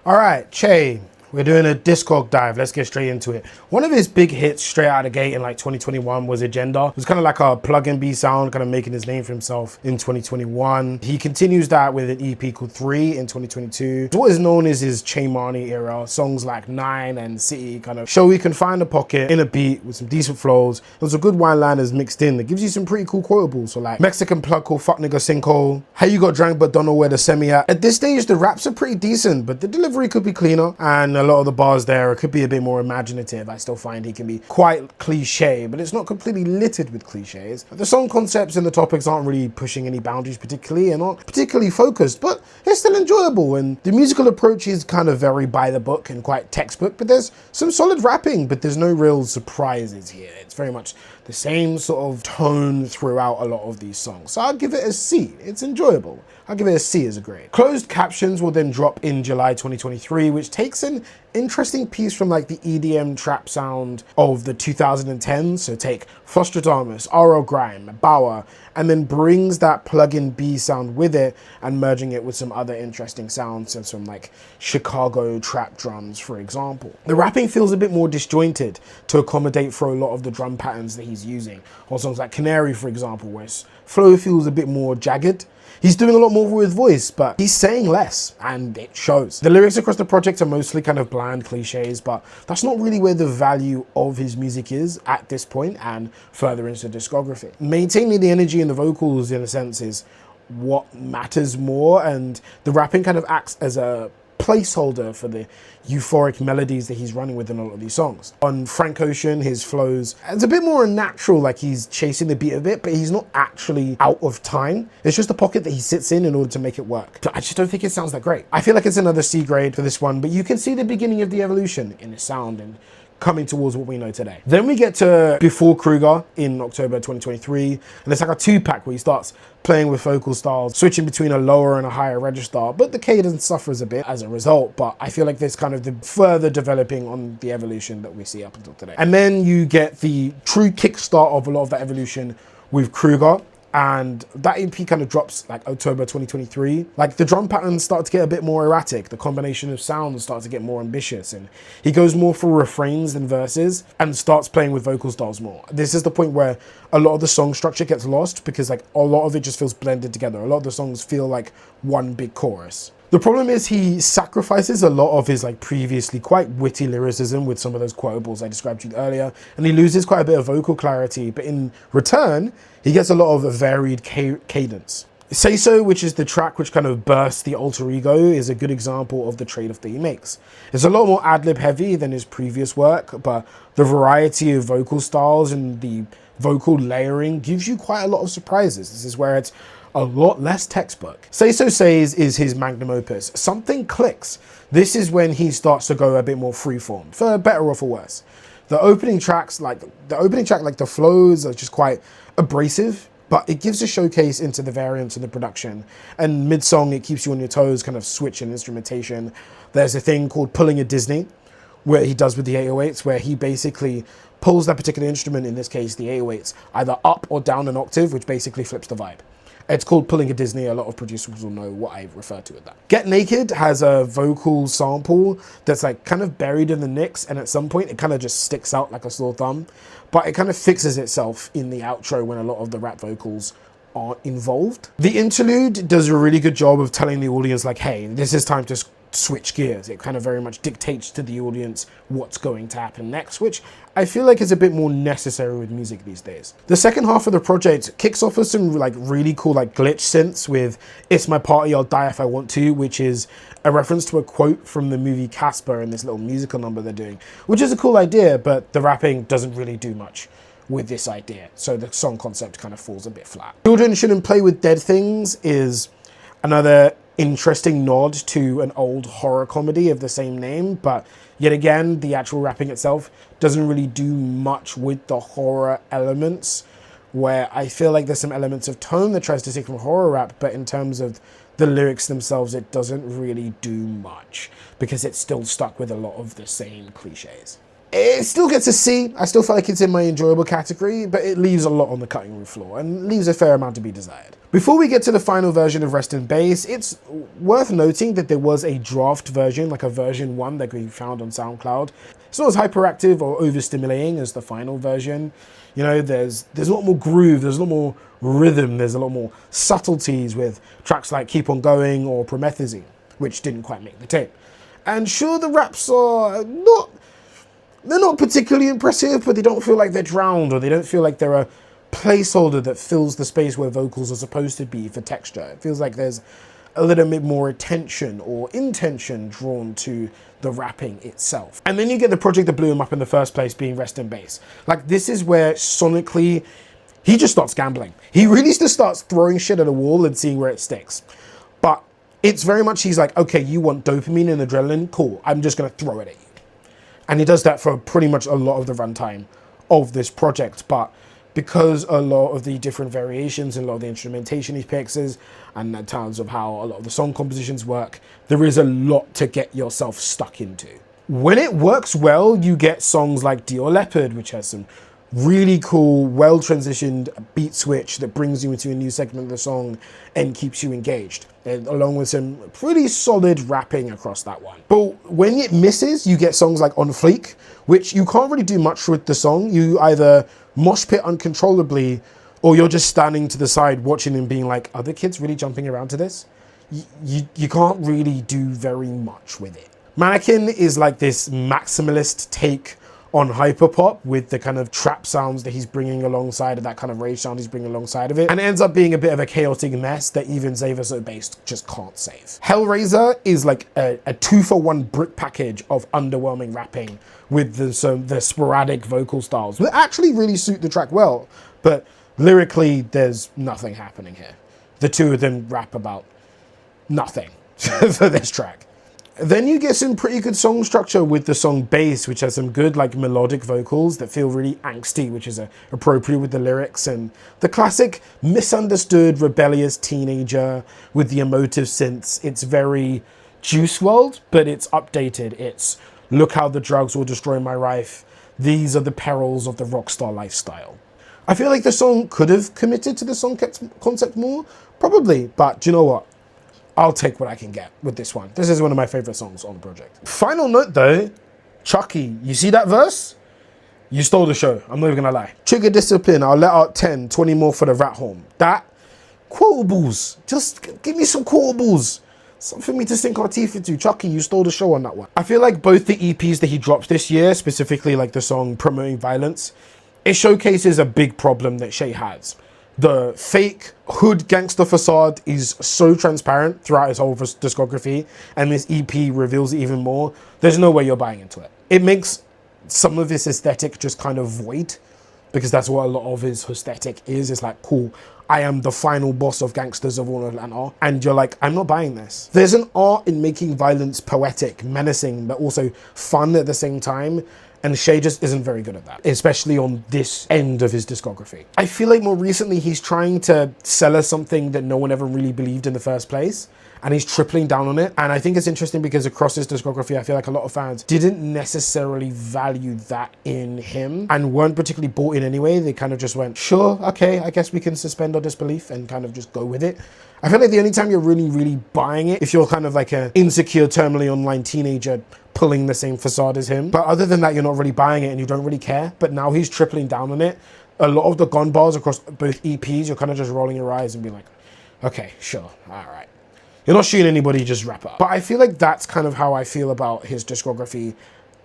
All right, Che, we're doing a Discog dive. Let's get straight into it. One of his big hits straight out of the gate in like 2021 was Agenda. It was kind of like a plug-and B sound, kind of making his name for himself in 2021. He continues that with an EP called 3 in 2022. It's what is known as his Che Marnie era. Songs like 9 and City kind of show you can find a pocket in a beat with some decent flows. There's some good one-liners mixed in that gives you some pretty cool quotables. So like Mexican plug called Fuck Nigga Cinco, How You Got Drank But Don't Know Where the Semi At. At this stage, the raps are pretty decent, but the delivery could be cleaner, and a lot of the bars there could be a bit more imaginative. I still find he can be quite cliche, but it's not completely littered with cliches. The song concepts and the topics aren't really pushing any boundaries particularly, and not particularly focused, but it's still enjoyable. And the musical approach is kind of very by the book and quite textbook, but there's some solid rapping, but there's no real surprises here. It's very much the same sort of tone throughout a lot of these songs. So I'll give it a C. It's enjoyable. I'll give it a C as a grade. Closed captions will then drop in July 2023, which takes an interesting piece from like the EDM trap sound of the 2010s. So take Flostradamus, RL Grime, Bauer, and then brings that plug-in B sound with it and merging it with some other interesting sounds and some like Chicago trap drums, for example. The rapping feels a bit more disjointed to accommodate for a lot of the drum patterns that he's using. On songs like Canary, for example, where his flow feels a bit more jagged. He's doing a lot more with voice, but he's saying less, and it shows. The lyrics across the project are mostly kind of bland cliches, but that's not really where the value of his music is at this point and further into the discography. Maintaining the energy and the vocals, in a sense, is what matters more, and the rapping kind of acts as a placeholder for the euphoric melodies that he's running with in a lot of these songs. On Frank Ocean, his flows, it's a bit more unnatural, like he's chasing the beat a bit, but he's not actually out of time. It's just a pocket that he sits in order to make it work. But I just don't think it sounds that great. I feel like it's another C grade for this one, but you can see the beginning of the evolution in the sound and coming towards what we know today. Then we get to Before Kruger in October 2023, and it's like a two-pack where he starts playing with vocal styles, switching between a lower and a higher register, but the cadence suffers a bit as a result. But I feel like there's kind of the further developing on the evolution that we see up until today. And then you get the true kickstart of a lot of that evolution with Kruger, and that EP kind of drops like October 2023. Like the drum patterns start to get a bit more erratic, the combination of sounds starts to get more ambitious, and he goes more for refrains than verses and starts playing with vocal styles more. This is the point where a lot of the song structure gets lost because like a lot of it just feels blended together. A lot of the songs feel like one big chorus. The problem is he sacrifices a lot of his like previously quite witty lyricism with some of those quotables I described to you earlier, and he loses quite a bit of vocal clarity, but in return, he gets a lot of a varied cadence. Sayso, which is the track which kind of bursts the alter ego, is a good example of the trade-off that he makes. It's a lot more ad-lib heavy than his previous work, but the variety of vocal styles and the vocal layering gives you quite a lot of surprises. This is where it's a lot less textbook. Sayso Says is his magnum opus. Something clicks. This is when he starts to go a bit more freeform, for better or for worse. The opening track, like the flows are just quite abrasive, but it gives a showcase into the variance in the production. And mid-song, it keeps you on your toes, kind of switching instrumentation. There's a thing called Pulling a Disney, where he does with the 808s, where he basically pulls that particular instrument, in this case the 808s, either up or down an octave, which basically flips the vibe. It's called Pulling a Disney. A lot of producers will know what I refer to with that. Get Naked has a vocal sample that's like kind of buried in the nicks, and at some point it kind of just sticks out like a sore thumb, but it kind of fixes itself in the outro when a lot of the rap vocals are involved. The interlude does a really good job of telling the audience like, hey, this is time to switch gears. It kind of very much dictates to the audience what's going to happen next, which I feel like is a bit more necessary with music these days. The second half of the project kicks off with some like really cool like glitch synths with It's My Party, I'll Die If I Want To, which is a reference to a quote from the movie Casper and this little musical number they're doing, which is a cool idea, but the rapping doesn't really do much with this idea, so the song concept kind of falls a bit flat. Children Shouldn't Play With Dead Things is another interesting nod to an old horror comedy of the same name, but yet again, the actual rapping itself doesn't really do much with the horror elements, where I feel like there's some elements of tone that tries to take from horror rap, but in terms of the lyrics themselves, it doesn't really do much because it's still stuck with a lot of the same cliches. It still gets a C. I still feel like it's in my enjoyable category, but it leaves a lot on the cutting room floor and leaves a fair amount to be desired. Before we get to the final version of Rest in Bass, it's worth noting that there was a draft version, like a version 1 that we found on SoundCloud. It's not as hyperactive or overstimulating as the final version. You know, there's a lot more groove, there's a lot more rhythm, there's a lot more subtleties with tracks like Keep On Going or Promethazine, which didn't quite make the tape. And sure, the raps are they're not particularly impressive, but they don't feel like they're drowned, or they don't feel like they're a placeholder that fills the space where vocals are supposed to be for texture. It feels like there's a little bit more attention or intention drawn to the rapping itself. And then you get the project that blew him up in the first place, being Rest in Bass. Like, this is where sonically, he just starts gambling. He really just starts throwing shit at a wall and seeing where it sticks. But it's very much, he's like, okay, you want dopamine and adrenaline? Cool, I'm just gonna throw it at you. And he does that for pretty much a lot of the runtime of this project. But because a lot of the different variations and a lot of the instrumentation he picks is, and in terms of how a lot of the song compositions work, there is a lot to get yourself stuck into. When it works well, you get songs like DIOR LEOPARD, which has some really cool, well-transitioned beat switch that brings you into a new segment of the song and keeps you engaged, and along with some pretty solid rapping across that one. But when it misses, you get songs like On Fleek, which you can't really do much with the song. You either mosh pit uncontrollably, or you're just standing to the side watching and being like, are the kids really jumping around to this? You can't really do very much with it. Mannequin is like this maximalist take on hyperpop with the kind of trap sounds that he's bringing alongside of that kind of rage sound he's bringing alongside of it. And it ends up being a bit of a chaotic mess that even Xaviersobased just can't save. Hellraiser is like a 2-for-1 brick package of underwhelming rapping with the sporadic vocal styles that actually really suit the track well. But lyrically, there's nothing happening here. The two of them rap about nothing for this track. Then you get some pretty good song structure with the song Bass, which has some good like melodic vocals that feel really angsty, which is appropriate with the lyrics, and the classic misunderstood rebellious teenager with the emotive synths. It's very Juice WRLD, but it's updated. It's look how the drugs will destroy my life. These are the perils of the rockstar lifestyle. I feel like the song could have committed to the song concept more, probably, but do you know what? I'll take what I can get with this one. This is one of my favorite songs on the project. Final note though, Chucky, you see that verse? You stole the show, I'm not even gonna lie. Trigger discipline, I'll let out 10, 20 more for the rat horn. That, quotables, just give me some quotables. Something for me to sink our teeth into. Chucky, you stole the show on that one. I feel like both the EPs that he drops this year, specifically like the song Promoting Violence, it showcases a big problem that Shay has. The fake hood gangster facade is so transparent throughout his whole discography, and this EP reveals it even more. There's no way you're buying into it. It makes some of his aesthetic just kind of void, because that's what a lot of his aesthetic is. It's like, cool, I am the final boss of gangsters of all Atlanta, and you're like, I'm not buying this. There's an art in making violence poetic, menacing, but also fun at the same time. And Shay just isn't very good at that, especially on this end of his discography. I feel like more recently he's trying to sell us something that no one ever really believed in the first place, and he's tripling down on it. And I think it's interesting because across his discography, I feel like a lot of fans didn't necessarily value that in him and weren't particularly bought in anyway. They kind of just went, sure, okay, I guess we can suspend our disbelief and kind of just go with it. I feel like the only time you're really buying it, if you're kind of like an insecure, terminally online teenager pulling the same facade as him. But other than that, you're not really buying it and you don't really care. But now he's tripling down on it. A lot of the gun bars across both EPs, you're kind of just rolling your eyes and be like, okay, sure, all right. You're not shooting anybody, just wrap up. But I feel like that's kind of how I feel about his discography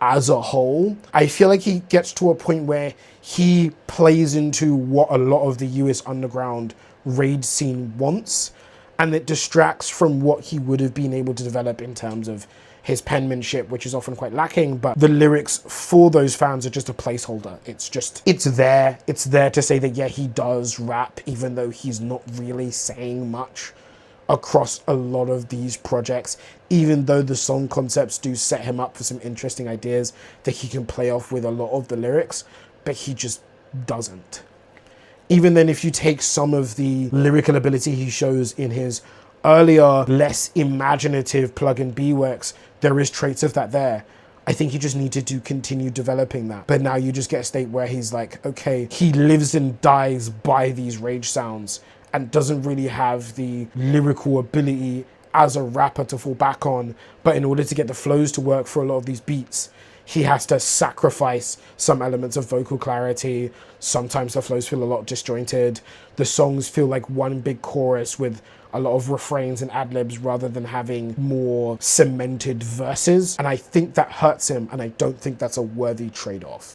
as a whole. I feel like he gets to a point where he plays into what a lot of the US underground rage scene wants, and it distracts from what he would have been able to develop in terms of his penmanship, which is often quite lacking, but the lyrics for those fans are just a placeholder. It's there. It's there to say that, yeah, he does rap, even though he's not really saying much across a lot of these projects, even though the song concepts do set him up for some interesting ideas that he can play off with a lot of the lyrics, but he just doesn't. Even then, if you take some of the lyrical ability he shows in his earlier, less imaginative Plug and B works, there is traits of that there. I think he just needed to continue developing that. But now you just get a state where he's like, okay, he lives and dies by these rage sounds and doesn't really have the lyrical ability as a rapper to fall back on. But in order to get the flows to work for a lot of these beats, he has to sacrifice some elements of vocal clarity. Sometimes the flows feel a lot disjointed. The songs feel like one big chorus with a lot of refrains and ad-libs rather than having more cemented verses. And I think that hurts him, and I don't think that's a worthy trade-off.